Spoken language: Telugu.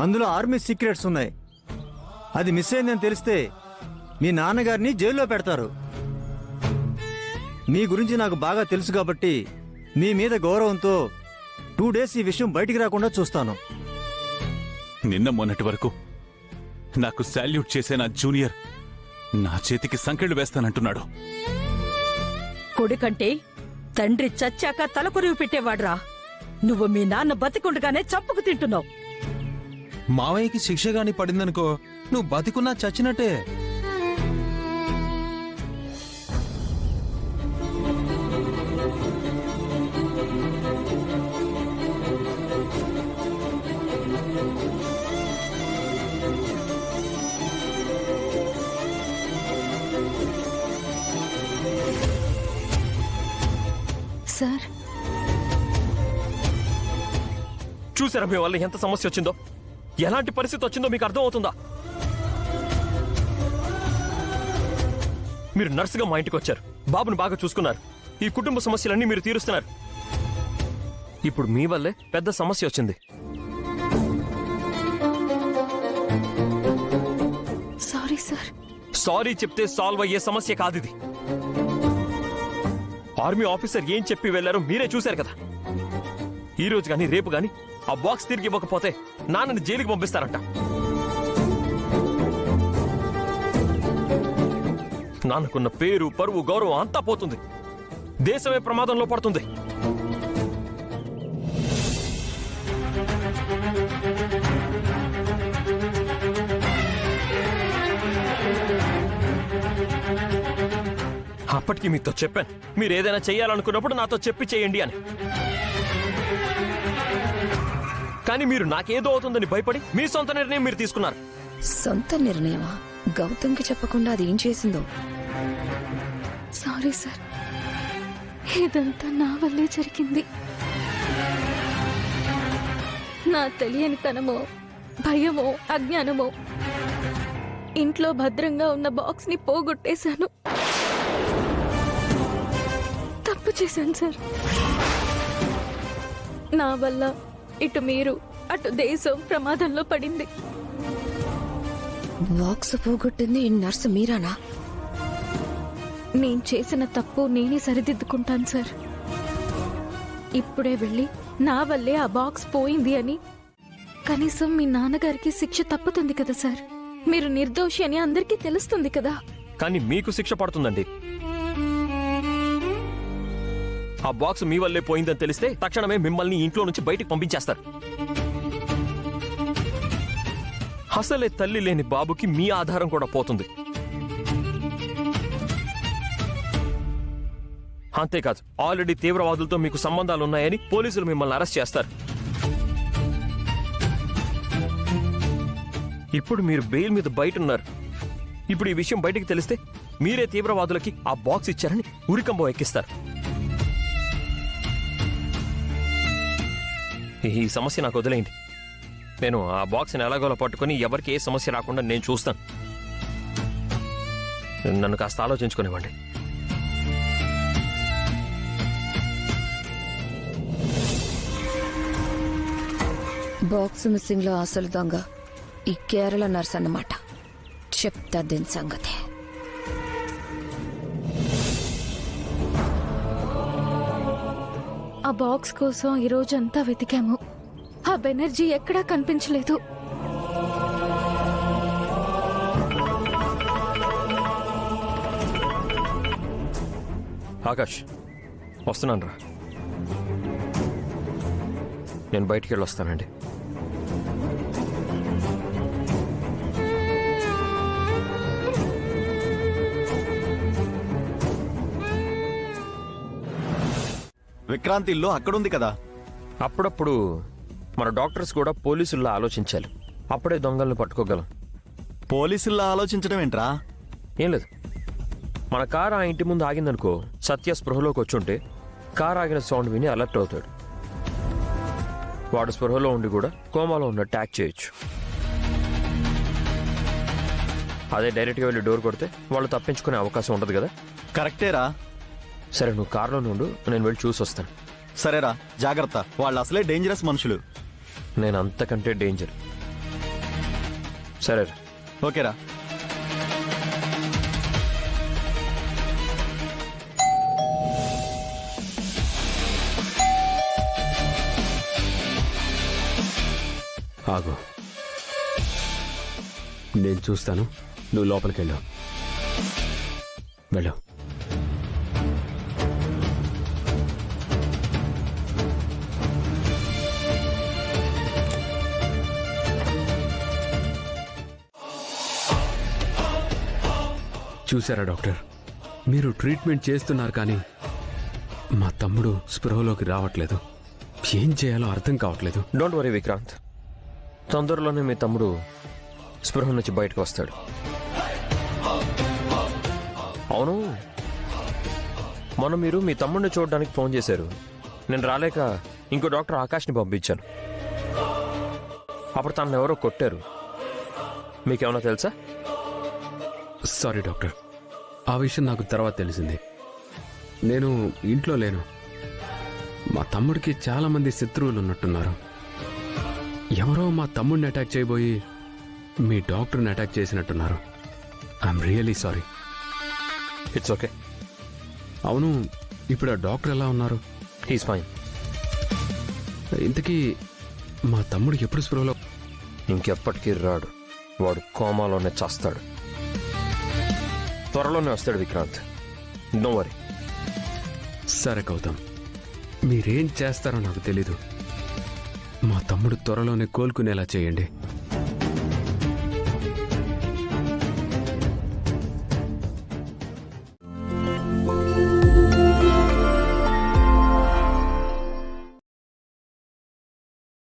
అందులో ఆర్మీ సీక్రెట్స్ ఉన్నాయి. అది మిస్ అయిందని తెలిస్తే మీ నాన్నగారిని జైల్లో పెడతారు. మీ గురించి నాకు బాగా తెలుసు కాబట్టి మీ మీద గౌరవంతో 2 days ఈ విషయం బయటికి రాకుండా చూస్తాను. నిన్న మొన్నటి వరకు నాకు శాల్యూట్ చేసే నా జూనియర్ నా చేతికి సంకెళ్ళు వేస్తానంటున్నాడు. కొడుకంటే తండ్రి చచ్చాక తలకొరివి పెట్టేవాడ్రా. నువ్వు మీ నాన్న బతికుండగానే చంపుకు తింటున్నావు. మావయ్యకి శిక్ష గాని పడిందనుకో, నువ్వు బతికున్నా చచ్చినట్టే. సార్, చూసారా మీ వల్ల ఎంత సమస్య వచ్చిందో, ఎలాంటి పరిస్థితి వచ్చిందో మీకు అర్థం అవుతుందా? మీరు నర్సుగా మా ఇంటికి వచ్చారు, బాబుని బాగా చూసుకున్నారు, ఈ కుటుంబ సమస్యలన్నీ మీరు తీరుస్తున్నారు. ఇప్పుడు మీ వల్లే పెద్ద సమస్య వచ్చింది. Sorry sir. సారీ చెప్తే సాల్వ్ అయ్యే సమస్య కాదిది. ఆర్మీ ఆఫీసర్ ఏం చెప్పి వెళ్లారో మీరే చూశారు కదా. ఈ రోజు గాని రేపు గాని ఆ బాక్స్ తిరిగి ఇవ్వకపోతే నాన్నని జైలుకి పంపిస్తారంట. నాన్నకున్న పేరు, పరువు, గౌరవం అంతా పోతుంది. దేశమే ప్రమాదంలో పడుతుంది. అప్పటికి మీతో చెప్పాను, మీరు ఏదైనా చెయ్యాలనుకున్నప్పుడు నాతో చెప్పి చేయండి అని. కానీ మీరు నాకేదో అవుతుందని భయపడి మీ సొంత నిర్ణయం మీరు తీసుకున్నారు. సొంత నిర్ణయమా? గౌతమ్కి చెప్పకుండా అది ఏం చేసిందో? సారీ సార్, ఇదంతా నా వల్లే జరిగింది. నా తెలియని తనమో, భయమో, అజ్ఞానమో ఇంట్లో భద్రంగా ఉన్న బాక్స్ ని పోగొట్టేశాను. తప్పు చేశాను సార్. నా వల్ల ఇటు మీరు, అటు దేశం ప్రమాదంలో పడింది. బాక్స్ పోగొట్టింది ఈ నర్సు మీరానా? నేను చేసిన తప్పు నేనే సరిదిద్దుకుంటాను సార్. ఇప్పుడే వెళ్ళి నా వల్లే ఆ బాక్స్ పోయింది అని కనీసం మీ నాన్నగారికి శిక్ష తప్పుతుంది కదా సార్. మీరు నిర్దోషి అని అందరికీ తెలుస్తుంది కదా. కానీ మీకు శిక్ష పడుతుందండి. ఆ బాక్స్ మీ వల్లే పోయిందని తెలిస్తే తక్షణమే మిమ్మల్ని ఇంట్లో నుంచి బయటికి పంపించేస్తారు. అసలే తల్లి లేని బాబుకి మీ ఆధారం కూడా పోతుంది. అంతేకాదు, ఆల్రెడీ తీవ్రవాదులతో మీకు సంబంధాలున్నాయని పోలీసులు మిమ్మల్ని అరెస్ట్ చేస్తారు. ఇప్పుడు మీరు బెయిల్ మీద బయట ఉన్నారు. ఇప్పుడు ఈ విషయం బయటికి తెలిస్తే మీరే తీవ్రవాదులకి ఆ బాక్స్ ఇచ్చారని ఉరికంబం ఎక్కిస్తారు. ఈ సమస్య నాకు వదిలేయండి. నేను ఆ బాక్స్ని ఎలాగోలా పట్టుకుని ఎవరికి ఏ సమస్య రాకుండా నేను చూస్తాను. నన్ను కాస్త ఆలోచించుకునేవ్వండి. బాక్స్ మిస్సింగ్ లో అసలు దొంగ ఈ కేరళ నర్స్ అన్నమాట. చెప్తా దీని సంగతే. ఆ బాక్స్ కోసం ఈ రోజంతా వెతికాము. ఆ బెనర్జీ ఎక్కడా కనిపించలేదు. ఆకాష్, వస్తున్నాను రా. నేను బయటికి వెళ్ళి వస్తానండి. విక్రాంతి ఇల్లు అక్కడుంది కదా. అప్పుడప్పుడు మన డాక్టర్స్ కూడా పోలీసుల్లా ఆలోచించాలి. అప్పుడే దొంగల్ని పట్టుకోగలం. పోలీసుల్లా ఆలోచించడం ఏంట్రా? ఏం లేదు, మన కారు ఆ ఇంటి ముందు ఆగిందనుకో, సత్య స్పృహలోకి వచ్చుంటే కారు ఆగిన సౌండ్ విని అలర్ట్ అవుతాడు. వాడు స్పృహలో ఉండి కూడా కోమాలో ఉన్న ట్యాక్ చేయొచ్చు. అదే డైరెక్ట్గా వెళ్ళి డోర్ కొడితే వాళ్ళు తప్పించుకునే అవకాశం ఉండదు కదా. కరెక్టేరా. సరే, నువ్వు కారులోనే ఉండు, నేను వెళ్ళి చూసి వస్తాను. సరేరా, జాగ్రత్త. వాళ్ళు అసలే డేంజరస్ మనుషులు. నేను అంతకంటే డేంజర్. సరే. ఓకేరా. ఆగు, నేను చూస్తాను, నువ్వు లోపలికి వెళ్ళు. వెళ్ళు. చూసారా డాక్టర్, మీరు ట్రీట్మెంట్ చేస్తున్నారు కానీ మా తమ్ముడు స్పృహలోకి రావట్లేదు. ఏం చేయాలో అర్థం కావట్లేదు. డోంట్ వరీ విక్రాంత్, తొందరలోనే మీ తమ్ముడు స్పృహ నుంచి బయటకు వస్తాడు. అవును, మొన్న మీరు మీ తమ్ముడిని చూడడానికి ఫోన్ చేశారు. నేను రాలేక ఇంకో డాక్టర్ ఆకాష్ని పంపించాను. అప్పుడు తనను ఎవరో కొట్టారు. మీకేమన్నా తెలుసా? సారీ డాక్టర్, ఆ విషయం నాకు తర్వాత తెలిసింది. నేను ఇంట్లో లేను. మా తమ్ముడికి చాలా మంది శత్రువులు ఉన్నట్టున్నారు. ఎవరో మా తమ్ముడిని అటాక్ చేయబోయి మీ డాక్టర్ని అటాక్ చేసినట్టున్నారు. I'm really sorry. It's okay. అవును, ఇప్పుడు ఆ డాక్టర్ ఎలా ఉన్నారు? He's fine. ఇంతకీ మా తమ్ముడు ఎప్పుడు స్పృహలో? ఇంకెప్పటికీ రాడు. వాడు కోమాలోనే చస్తాడు. త్వరలోనే వస్తాడు విక్రాంత్, నో వరీ. సరే గౌతమ్, మీరేం చేస్తారో నాకు తెలీదు. మా తమ్ముడు త్వరలోనే కోలుకునేలా చేయండి.